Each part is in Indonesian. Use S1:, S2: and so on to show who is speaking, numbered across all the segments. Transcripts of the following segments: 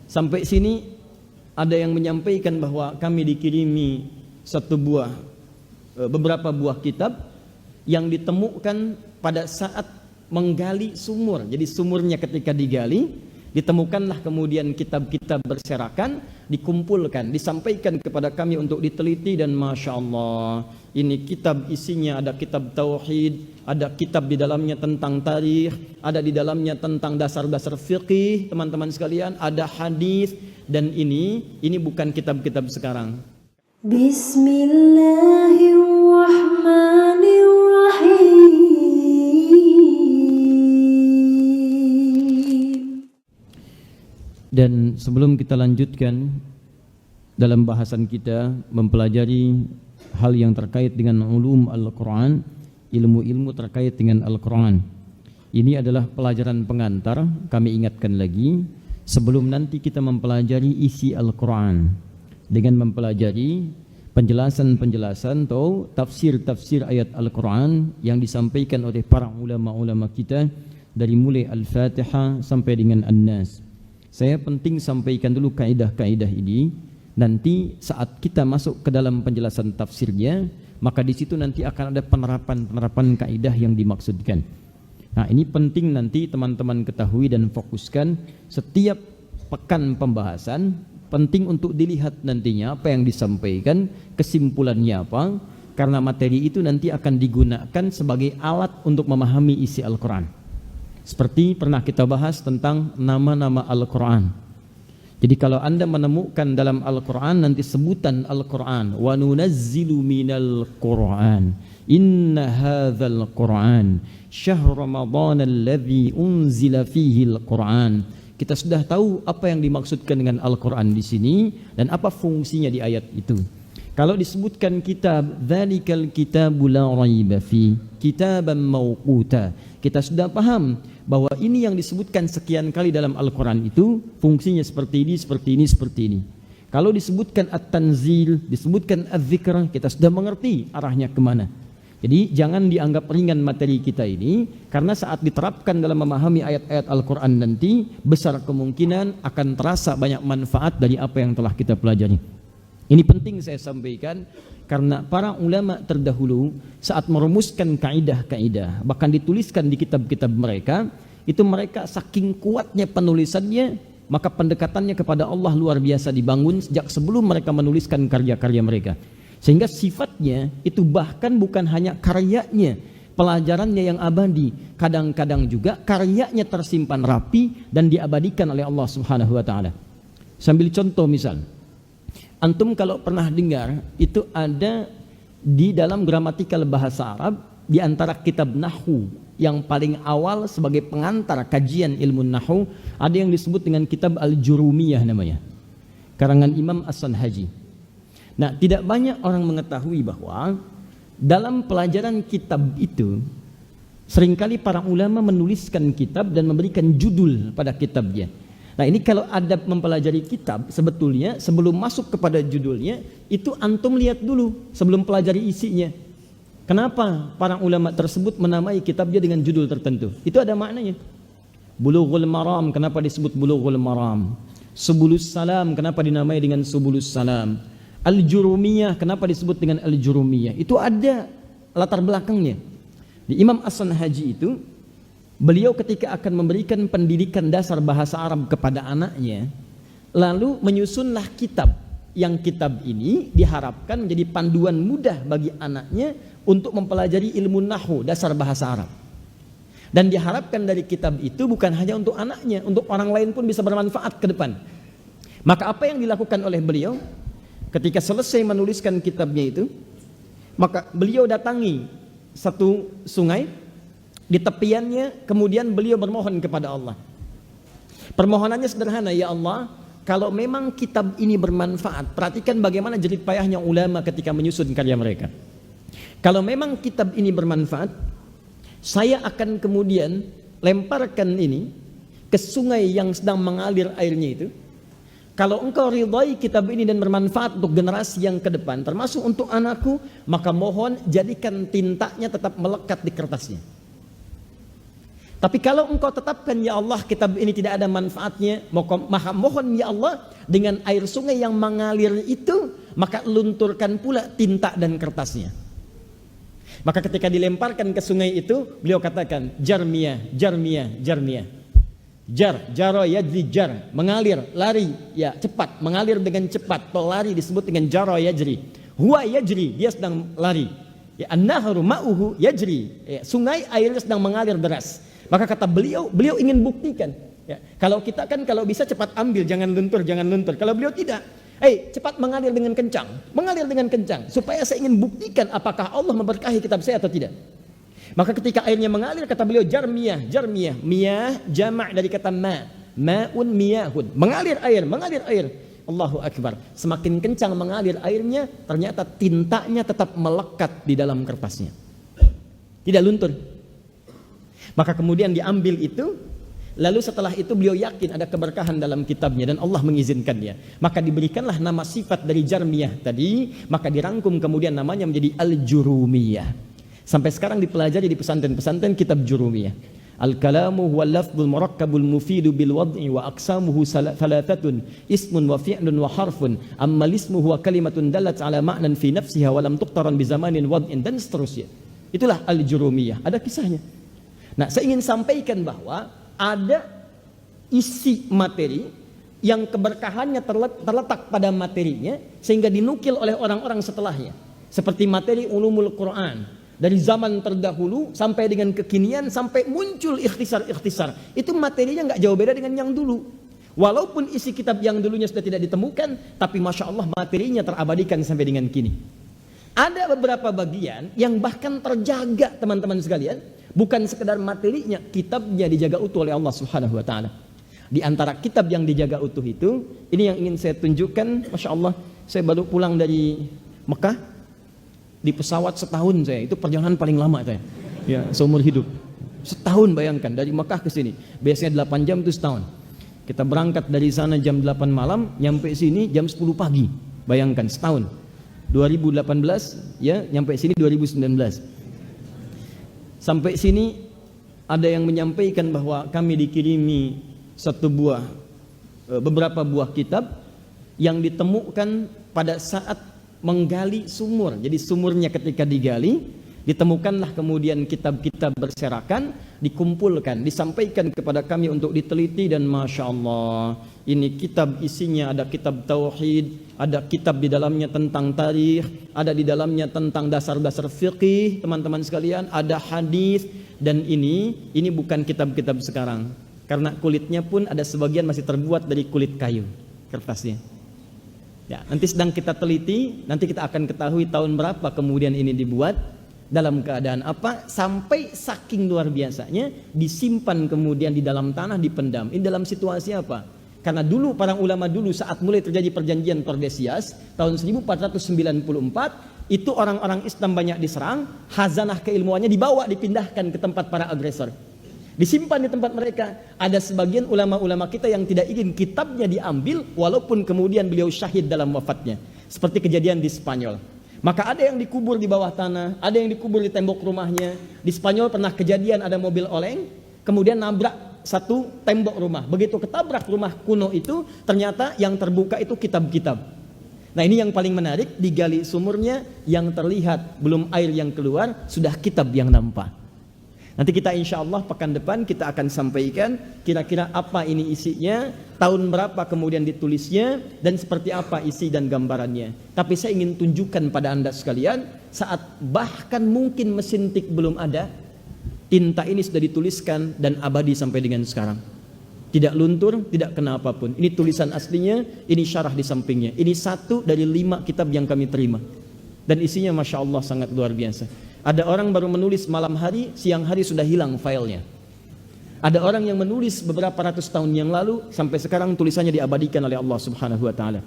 S1: Sampai sini ada yang menyampaikan bahwa kami dikirimi beberapa buah kitab yang ditemukan pada saat menggali sumur. Jadi sumurnya ketika digali, ditemukanlah kemudian kitab-kitab berserakan, dikumpulkan, disampaikan kepada kami untuk diteliti, dan Masya Allah, ini kitab isinya ada kitab tauhid, ada kitab di dalamnya tentang tarikh, ada di dalamnya tentang dasar-dasar fiqih, teman-teman sekalian, ada hadis, dan ini bukan kitab-kitab sekarang. Bismillahirrahmanirrahim. Dan sebelum kita lanjutkan dalam bahasan kita mempelajari hal yang terkait dengan ulum Al-Quran, ilmu-ilmu terkait dengan Al-Quran, ini adalah pelajaran pengantar. Kami ingatkan lagi, sebelum nanti kita mempelajari isi Al-Quran dengan mempelajari penjelasan-penjelasan atau tafsir-tafsir ayat Al-Quran yang disampaikan oleh para ulama-ulama kita dari mulai Al-Fatihah sampai dengan An-Nas. Saya penting sampaikan dulu kaidah-kaidah ini. Nanti saat kita masuk ke dalam penjelasan tafsirnya, maka di situ nanti akan ada penerapan kaidah yang dimaksudkan. Nah, ini penting nanti teman-teman ketahui dan fokuskan setiap pekan pembahasan. Penting untuk dilihat nantinya apa yang disampaikan, kesimpulannya apa, karena materi itu nanti akan digunakan sebagai alat untuk memahami isi Al-Quran. Seperti pernah kita bahas tentang nama-nama Al-Quran. Jadi kalau Anda menemukan dalam Al-Quran nanti sebutan Al-Quran, wa nunazzilu minal Quran inna hadzal Quran syahr Ramadan alladzi unzila fihi Al-Quran. Kita sudah tahu apa yang dimaksudkan dengan Al-Quran di sini dan apa fungsinya di ayat itu. Kalau disebutkan kitab, dzalikal kitabu la raiba fi, kitaban mawquta, kita sudah paham bahwa ini yang disebutkan sekian kali dalam Al-Quran itu fungsinya seperti ini, seperti ini, seperti ini. Kalau disebutkan At-Tanzil, disebutkan Az-Zikr, kita sudah mengerti arahnya kemana. Jadi jangan dianggap ringan materi kita ini, karena saat diterapkan dalam memahami ayat-ayat Al-Quran nanti, besar kemungkinan akan terasa banyak manfaat dari apa yang telah kita pelajari. Ini penting saya sampaikan, karena para ulama terdahulu saat merumuskan kaidah-kaidah, bahkan dituliskan di kitab-kitab mereka, itu mereka saking kuatnya penulisannya, maka pendekatannya kepada Allah luar biasa dibangun sejak sebelum mereka menuliskan karya-karya mereka. Sehingga sifatnya itu bahkan bukan hanya karyanya, pelajarannya yang abadi, kadang-kadang juga karyanya tersimpan rapi dan diabadikan oleh Allah Subhanahu wa taala. Sambil contoh misal, antum kalau pernah dengar itu ada di dalam gramatikal bahasa Arab, di antara kitab Nahwu yang paling awal sebagai pengantar kajian ilmu Nahwu, ada yang disebut dengan kitab Al-Jurumiyah namanya, karangan Imam As-Sanhaji. Nah, tidak banyak orang mengetahui bahwa dalam pelajaran kitab itu seringkali para ulama menuliskan kitab dan memberikan judul pada kitabnya. Nah, ini kalau adab mempelajari kitab, sebetulnya sebelum masuk kepada judulnya, itu antum lihat dulu sebelum pelajari isinya. Kenapa para ulama tersebut menamai kitabnya dengan judul tertentu? Itu ada maknanya. Bulughul Maram, kenapa disebut Bulughul Maram? Subulus Salam, kenapa dinamai dengan Subulus Salam? Al-Jurumiyah, kenapa disebut dengan Al-Jurumiyah? Itu ada latar belakangnya. Di Imam As-Sanhaji itu, beliau ketika akan memberikan pendidikan dasar bahasa Arab kepada anaknya, lalu menyusunlah kitab, yang kitab ini diharapkan menjadi panduan mudah bagi anaknya untuk mempelajari ilmu nahwu, dasar bahasa Arab. Dan diharapkan dari kitab itu bukan hanya untuk anaknya, untuk orang lain pun bisa bermanfaat ke depan. Maka apa yang dilakukan oleh beliau? Ketika selesai menuliskan kitabnya itu, maka beliau datangi satu sungai, di tepiannya kemudian beliau bermohon kepada Allah. Permohonannya sederhana, ya Allah, kalau memang kitab ini bermanfaat, perhatikan bagaimana jerih payahnya ulama ketika menyusun karya mereka. Kalau memang kitab ini bermanfaat, saya akan kemudian lemparkan ini ke sungai yang sedang mengalir airnya itu. Kalau engkau ridai kitab ini dan bermanfaat untuk generasi yang ke depan, termasuk untuk anakku, maka mohon jadikan tintanya tetap melekat di kertasnya. Tapi kalau engkau tetapkan ya Allah kitab ini tidak ada manfaatnya, maka mohon ya Allah dengan air sungai yang mengalir itu, maka lunturkan pula tinta dan kertasnya. Maka ketika dilemparkan ke sungai itu, beliau katakan jarmiyah, jarmiyah, jarmiyah. Jaro yajri jar, mengalir, lari, ya cepat, mengalir dengan cepat. Pelari disebut dengan jaro yajri. Huwa yajri, dia sedang lari. Ya an-nahru ma'uhu yajri. Ya, sungai airnya sedang mengalir deras. Maka kata beliau ingin buktikan. Ya, kalau kita kan kalau bisa cepat ambil, jangan luntur, jangan luntur. Kalau beliau tidak, cepat mengalir dengan kencang, supaya saya ingin buktikan apakah Allah memberkahi kitab saya atau tidak. Maka ketika airnya mengalir, kata beliau jarmiyah, jarmiyah, miyah jamak dari kata ma'un miyahun, mengalir air. Allahu Akbar. Semakin kencang mengalir airnya, ternyata tintanya tetap melekat di dalam kertasnya, tidak luntur. Maka kemudian diambil itu, lalu setelah itu beliau yakin ada keberkahan dalam kitabnya dan Allah mengizinkannya. Maka diberikanlah nama sifat dari jarmiyah tadi, maka dirangkum kemudian namanya menjadi al-jurumiyah. Sampai sekarang dipelajari di pesantren-pesantren kitab jurumiyah. Al-kalamu huwa lafzul murakkabul mufidu bil wad'i wa aqsamuhu thalathatun ismun wa fi'lun wa harfun amma ismu huwa kalimatun dalat ala ma'nan fi nafsiha wa lam tuqtaran bi zamanin wad'in dan seterusnya. Itulah al-jurumiyah. Ada kisahnya. Nah, saya ingin sampaikan bahwa ada isi materi yang keberkahannya terletak pada materinya sehingga dinukil oleh orang-orang setelahnya. Seperti materi ulumul Quran dari zaman terdahulu sampai dengan kekinian sampai muncul ikhtisar. Itu materinya nggak jauh beda dengan yang dulu. Walaupun isi kitab yang dulunya sudah tidak ditemukan, tapi masya Allah materinya terabadikan sampai dengan kini. Ada beberapa bagian yang bahkan terjaga teman-teman sekalian. Bukan sekedar materinya, kitabnya dijaga utuh oleh Allah Subhanahu wa taala. Di antara kitab yang dijaga utuh itu, ini yang ingin saya tunjukkan, Masya Allah, saya baru pulang dari Mekah, di pesawat setahun saya, itu perjalanan paling lama saya, ya, seumur hidup. Setahun bayangkan, dari Mekah ke sini, biasanya 8 jam itu setahun. Kita berangkat dari sana jam 8 malam, nyampe sini jam 10 pagi, bayangkan setahun. 2018, ya, nyampe sini 2019. Sampai sini ada yang menyampaikan bahwa kami dikirimi beberapa buah kitab yang ditemukan pada saat menggali sumur. Jadi sumurnya ketika digali, ditemukanlah kemudian kitab-kitab berserakan, dikumpulkan, disampaikan kepada kami untuk diteliti dan Masya Allah, ini kitab isinya ada kitab tauhid, ada kitab di dalamnya tentang tarikh, ada di dalamnya tentang dasar-dasar fiqih, teman-teman sekalian, ada hadis, dan ini bukan kitab-kitab sekarang. Karena kulitnya pun ada sebagian masih terbuat dari kulit kayu, kertasnya. Ya, nanti sedang kita teliti, nanti kita akan ketahui tahun berapa kemudian ini dibuat, dalam keadaan apa, sampai saking luar biasanya disimpan kemudian di dalam tanah, dipendam. Ini dalam situasi apa? Karena dulu para ulama dulu saat mulai terjadi perjanjian Tordesillas tahun 1494, itu orang-orang Islam banyak diserang, khazanah keilmuannya dibawa, dipindahkan ke tempat para agresor, disimpan di tempat mereka. Ada sebagian ulama-ulama kita yang tidak ingin kitabnya diambil walaupun kemudian beliau syahid dalam wafatnya, seperti kejadian di Spanyol. Maka ada yang dikubur di bawah tanah, ada yang dikubur di tembok rumahnya. Di Spanyol pernah kejadian ada mobil oleng, kemudian nabrak satu tembok rumah. Begitu ketabrak rumah kuno itu, ternyata yang terbuka itu kitab-kitab. Nah, ini yang paling menarik, digali sumurnya, yang terlihat belum air yang keluar, sudah kitab yang nampak. Nanti kita insya Allah pekan depan kita akan sampaikan kira-kira apa ini isinya, tahun berapa kemudian ditulisnya, dan seperti apa isi dan gambarannya. Tapi saya ingin tunjukkan pada Anda sekalian, saat bahkan mungkin mesin tik belum ada, tinta ini sudah dituliskan dan abadi sampai dengan sekarang. Tidak luntur, tidak kena apapun. Ini tulisan aslinya, ini syarah di sampingnya. Ini 1 dari 5 kitab yang kami terima. Dan isinya Masya Allah sangat luar biasa. Ada orang baru menulis malam hari, siang hari sudah hilang filenya. Ada orang yang menulis beberapa ratus tahun yang lalu, sampai sekarang tulisannya diabadikan oleh Allah Subhanahu wa taala.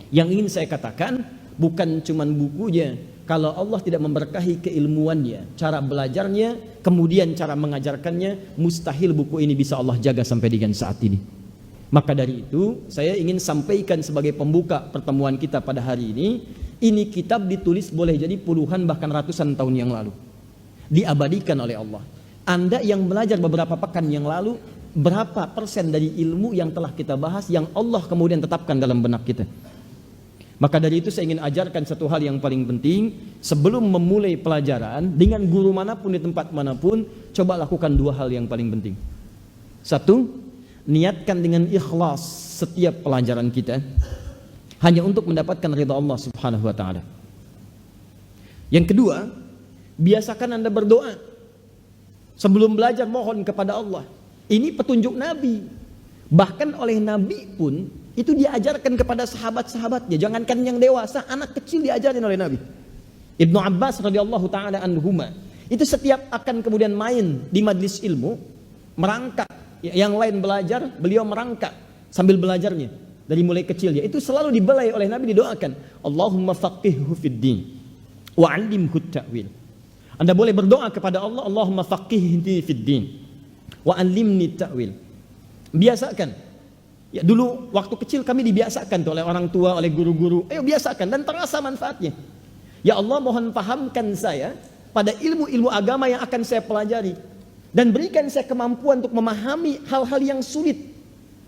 S1: Yang ingin saya katakan, bukan cuman bukunya. Kalau Allah tidak memberkahi keilmuannya, cara belajarnya, kemudian cara mengajarkannya, mustahil buku ini bisa Allah jaga sampai dengan saat ini. Maka dari itu, saya ingin sampaikan sebagai pembuka pertemuan kita pada hari ini kitab ditulis boleh jadi puluhan bahkan ratusan tahun yang lalu. Diabadikan oleh Allah. Anda yang belajar beberapa pekan yang lalu, berapa persen dari ilmu yang telah kita bahas yang Allah kemudian tetapkan dalam benak kita? Maka dari itu saya ingin ajarkan satu hal yang paling penting. Sebelum memulai pelajaran dengan guru manapun di tempat manapun, coba lakukan dua hal yang paling penting. Satu, niatkan dengan ikhlas setiap pelajaran kita hanya untuk mendapatkan ridha Allah Subhanahu wa taala. Yang kedua, biasakan Anda berdoa. Sebelum belajar mohon kepada Allah. Ini petunjuk Nabi. Bahkan oleh Nabi pun itu diajarkan kepada sahabat-sahabatnya. Jangankan yang dewasa, anak kecil diajarin oleh Nabi. Ibnu Abbas radhiyallahu taala anhuma, itu setiap akan kemudian main di majlis ilmu, merangkak. Yang lain belajar, beliau merangkak sambil belajarnya dari mulai kecilnya. Itu selalu dibelai oleh Nabi, didoakan, Allahumma faqihhu fid din wa 'allimhu ta'wil. Anda boleh berdoa kepada Allah, Allahumma faqihni fid din wa 'allimni ta'wil. Biasakan. Ya, dulu waktu kecil kami dibiasakan oleh orang tua, oleh guru-guru. Ayo biasakan dan terasa manfaatnya. Ya Allah, mohon pahamkan saya pada ilmu-ilmu agama yang akan saya pelajari dan berikan saya kemampuan untuk memahami hal-hal yang sulit.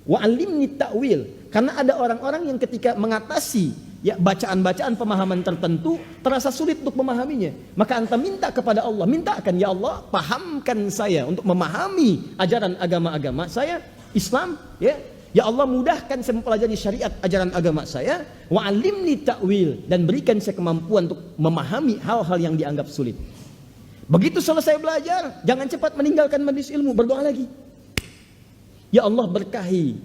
S1: Wa 'allimni ta'wil. Karena ada orang-orang yang ketika mengatasi ya bacaan-bacaan pemahaman tertentu terasa sulit untuk memahaminya. Maka anta minta kepada Allah, mintakan, ya Allah, pahamkan saya untuk memahami ajaran agama-agama saya, Islam, ya. Ya Allah, mudahkan saya mempelajari syariat ajaran agama saya, wa 'allimni ta'wil, dan berikan saya kemampuan untuk memahami hal-hal yang dianggap sulit. Begitu selesai belajar, jangan cepat meninggalkan majlis ilmu, berdoa lagi. Ya Allah, berkahi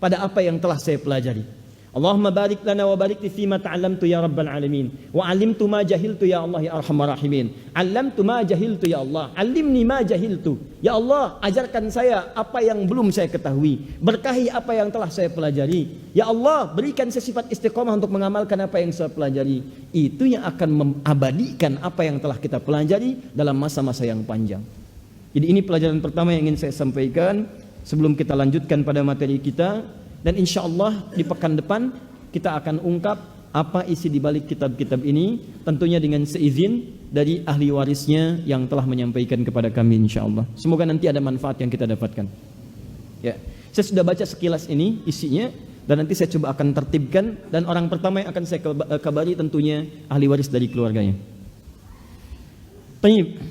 S1: pada apa yang telah saya pelajari. Allahumma barik lana wa barik li fima ta'allamtu ya rabbal alamin wa 'allimtu ma jahiltu ya Allah ya arhamar rahimin. 'Allamtu ma jahiltu ya Allah, 'allimni ma jahiltu. Ya Allah, ajarkan saya apa yang belum saya ketahui, berkahi apa yang telah saya pelajari. Ya Allah, berikan saya sifat istiqomah untuk mengamalkan apa yang saya pelajari. Itu yang akan mengabadikan apa yang telah kita pelajari dalam masa-masa yang panjang. Jadi ini pelajaran pertama yang ingin saya sampaikan sebelum kita lanjutkan pada materi kita. Dan insya Allah di pekan depan kita akan ungkap apa isi di balik kitab-kitab ini, tentunya dengan seizin dari ahli warisnya yang telah menyampaikan kepada kami insya Allah. Semoga nanti ada manfaat yang kita dapatkan. Ya, saya sudah baca sekilas ini isinya dan nanti saya coba akan tertibkan, dan orang pertama yang akan saya kabari tentunya ahli waris dari keluarganya. Baik.